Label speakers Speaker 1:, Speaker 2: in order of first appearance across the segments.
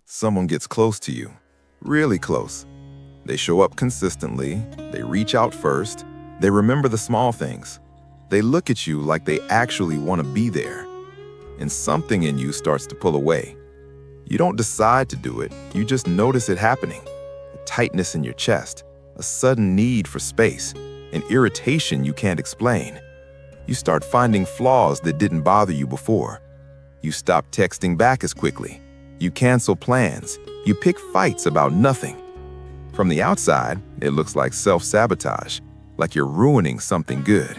Speaker 1: Someone gets close to you, really close. They show up consistently, they reach out first, they remember the small things. They look at you like they actually want to be there. And something in you starts to pull away. You don't decide to do it, you just notice it happening. A tightness in your chest, a sudden need for space, an irritation you can't explain. You start finding flaws that didn't bother you before. You stop texting back as quickly. You cancel plans. You pick fights about nothing. From the outside, it looks like self-sabotage, like you're ruining something good.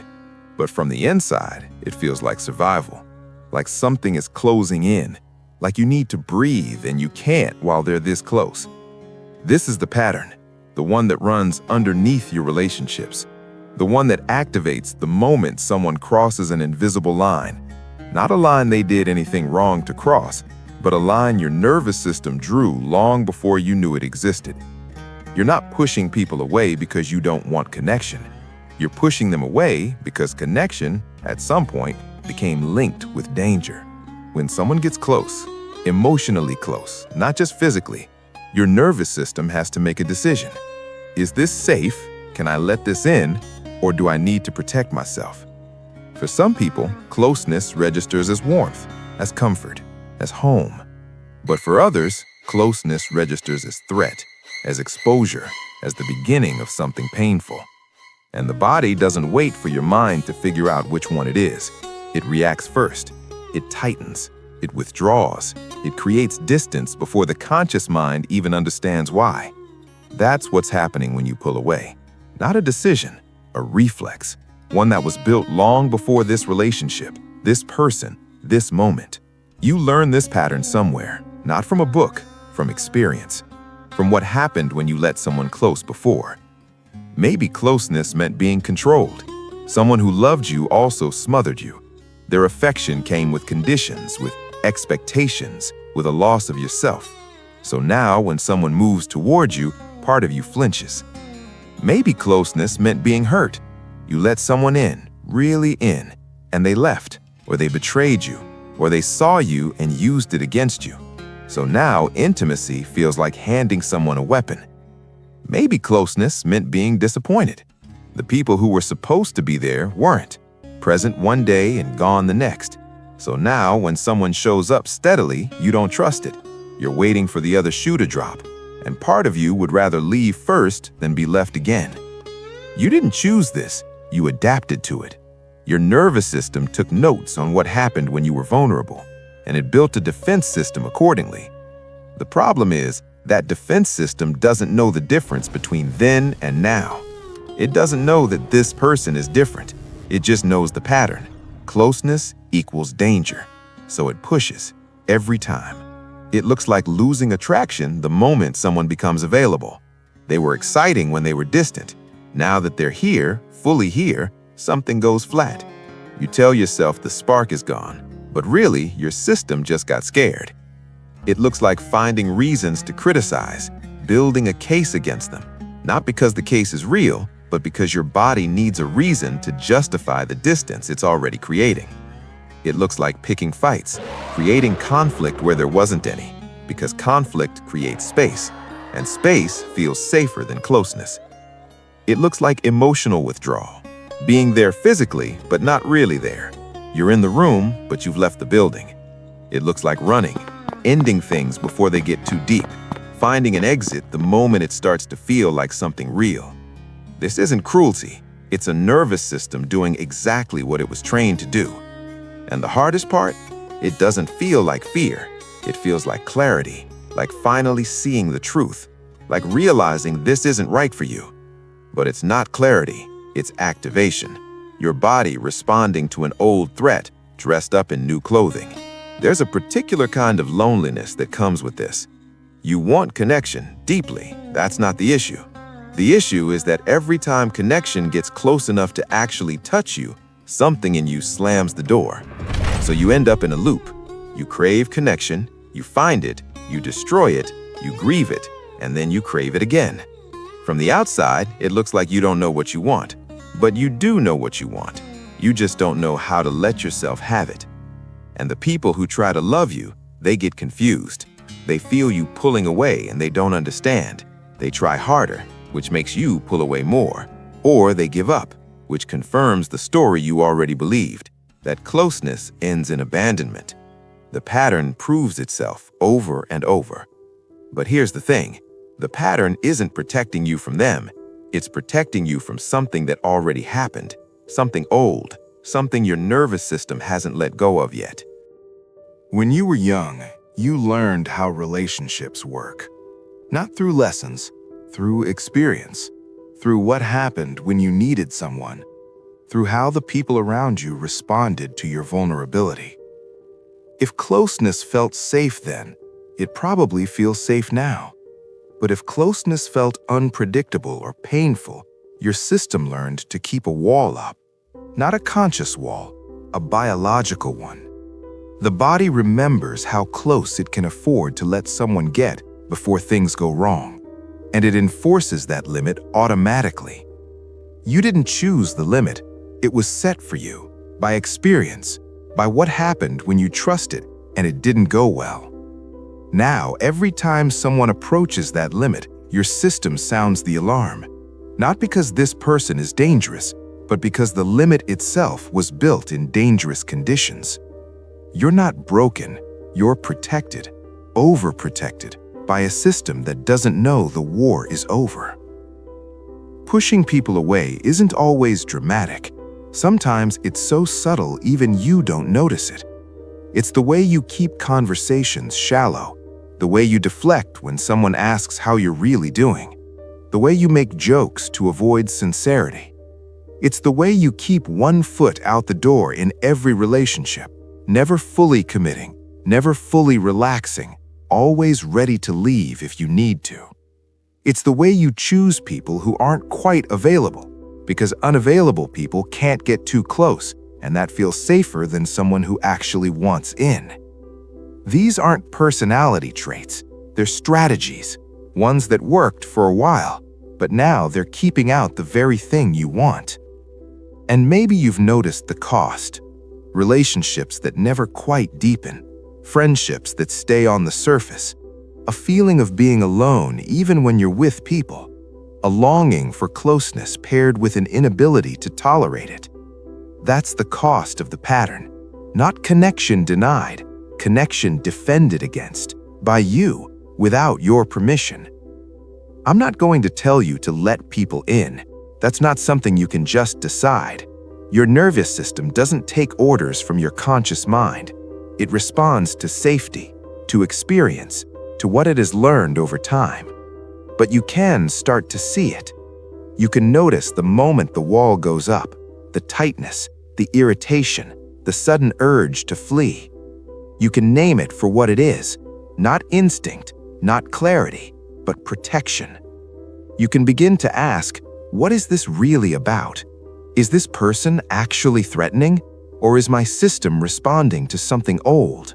Speaker 1: But from the inside, it feels like survival, like something is closing in, like you need to breathe and you can't while they're this close. This is the pattern, the one that runs underneath your relationships, the one that activates the moment someone crosses an invisible line. Not a line they did anything wrong to cross, but a line your nervous system drew long before you knew it existed. You're not pushing people away because you don't want connection. You're pushing them away because connection, at some point, became linked with danger. When someone gets close, emotionally close, not just physically, your nervous system has to make a decision. Is this safe? Can I let this in? Or do I need to protect myself? For some people, closeness registers as warmth, as comfort, as home. But for others, closeness registers as threat, as exposure, as the beginning of something painful. And the body doesn't wait for your mind to figure out which one it is. It reacts first. It tightens. It withdraws. It creates distance before the conscious mind even understands why. That's what's happening when you pull away. Not a decision, a reflex, one that was built long before this relationship, this person, this moment. You learn this pattern somewhere, not from a book, from experience, from what happened when you let someone close before. Maybe closeness meant being controlled. Someone who loved you also smothered you. Their affection came with conditions, with expectations, with a loss of yourself. So now when someone moves towards you, part of you flinches. Maybe closeness meant being hurt. You let someone in, really in, and they left, or they betrayed you, or they saw you and used it against you. So now intimacy feels like handing someone a weapon. Maybe closeness meant being disappointed. The people who were supposed to be there weren't, present one day and gone the next. So now when someone shows up steadily, you don't trust it. You're waiting for the other shoe to drop, and part of you would rather leave first than be left again. You didn't choose this, you adapted to it. Your nervous system took notes on what happened when you were vulnerable, and it built a defense system accordingly. The problem is that defense system doesn't know the difference between then and now. It doesn't know that this person is different. It just knows the pattern. Closeness equals danger, so it pushes every time. It looks like losing attraction the moment someone becomes available. They were exciting when they were distant. Now that they're here, fully here, something goes flat. You tell yourself the spark is gone, but really your system just got scared. It looks like finding reasons to criticize, building a case against them, not because the case is real, but because your body needs a reason to justify the distance it's already creating. It looks like picking fights, creating conflict where there wasn't any, because conflict creates space, and space feels safer than closeness. It looks like emotional withdrawal, being there physically, but not really there. You're in the room, but you've left the building. It looks like running, ending things before they get too deep, finding an exit the moment it starts to feel like something real. This isn't cruelty, it's a nervous system doing exactly what it was trained to do. And the hardest part? It doesn't feel like fear. It feels like clarity, like finally seeing the truth, like realizing this isn't right for you. But it's not clarity, it's activation. Your body responding to an old threat dressed up in new clothing. There's a particular kind of loneliness that comes with this. You want connection deeply, that's not the issue. The issue is that every time connection gets close enough to actually touch you, something in you slams the door. So you end up in a loop. You crave connection, you find it, you destroy it, you grieve it, and then you crave it again. From the outside, it looks like you don't know what you want. But you do know what you want. You just don't know how to let yourself have it. And the people who try to love you, they get confused. They feel you pulling away and they don't understand. They try harder, which makes you pull away more. Or they give up, which confirms the story you already believed, that closeness ends in abandonment. The pattern proves itself over and over. But here's the thing. The pattern isn't protecting you from them. It's protecting you from something that already happened, something old, something your nervous system hasn't let go of yet.
Speaker 2: When you were young, you learned how relationships work. Not through lessons, through experience, through what happened when you needed someone, through how the people around you responded to your vulnerability. If closeness felt safe then, it probably feels safe now. But if closeness felt unpredictable or painful, your system learned to keep a wall up. Not a conscious wall, a biological one. The body remembers how close it can afford to let someone get before things go wrong, and it enforces that limit automatically. You didn't choose the limit, it was set for you, by experience, by what happened when you trusted and it didn't go well. Now, every time someone approaches that limit, your system sounds the alarm. Not because this person is dangerous, but because the limit itself was built in dangerous conditions. You're not broken, you're protected, overprotected, by a system that doesn't know the war is over. Pushing people away isn't always dramatic. Sometimes it's so subtle even you don't notice it. It's the way you keep conversations shallow, the way you deflect when someone asks how you're really doing, the way you make jokes to avoid sincerity. It's the way you keep one foot out the door in every relationship, never fully committing, never fully relaxing, always ready to leave if you need to. It's the way you choose people who aren't quite available, because unavailable people can't get too close, and that feels safer than someone who actually wants in. These aren't personality traits, they're strategies, ones that worked for a while, but now they're keeping out the very thing you want. And maybe you've noticed the cost. Relationships that never quite deepen, friendships that stay on the surface, a feeling of being alone even when you're with people, a longing for closeness paired with an inability to tolerate it. That's the cost of the pattern, not connection denied, connection defended against, by you, without your permission. I'm not going to tell you to let people in. That's not something you can just decide. Your nervous system doesn't take orders from your conscious mind. It responds to safety, to experience, to what it has learned over time. But you can start to see it. You can notice the moment the wall goes up, the tightness, the irritation, the sudden urge to flee. You can name it for what it is, not instinct, not clarity, but protection. You can begin to ask, what is this really about? Is this person actually threatening, or is my system responding to something old?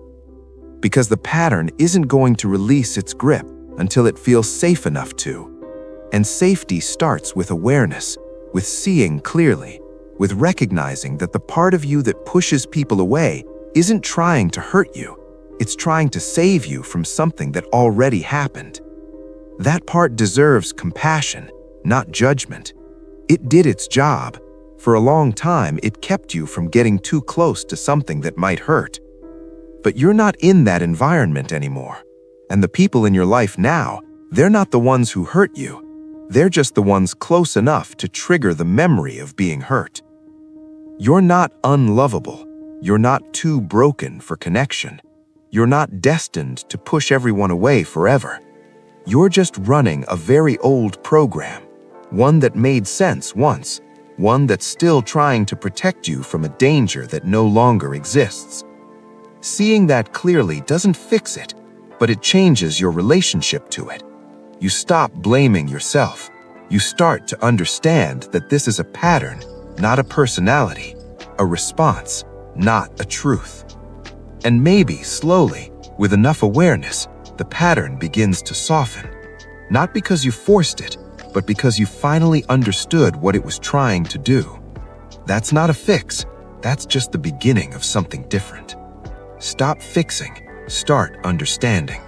Speaker 2: Because the pattern isn't going to release its grip until it feels safe enough to. And safety starts with awareness, with seeing clearly, with recognizing that the part of you that pushes people away isn't trying to hurt you, it's trying to save you from something that already happened. That part deserves compassion, not judgment. It did its job. For a long time, it kept you from getting too close to something that might hurt. But you're not in that environment anymore. And the people in your life now, they're not the ones who hurt you. They're just the ones close enough to trigger the memory of being hurt. You're not unlovable. You're not too broken for connection. You're not destined to push everyone away forever. You're just running a very old program, one that made sense once, one that's still trying to protect you from a danger that no longer exists. Seeing that clearly doesn't fix it, but it changes your relationship to it. You stop blaming yourself. You start to understand that this is a pattern, not a personality, a response, not a truth. And maybe, slowly, with enough awareness, the pattern begins to soften. Not because you forced it, but because you finally understood what it was trying to do. That's not a fix. That's just the beginning of something different. Stop fixing. Start understanding.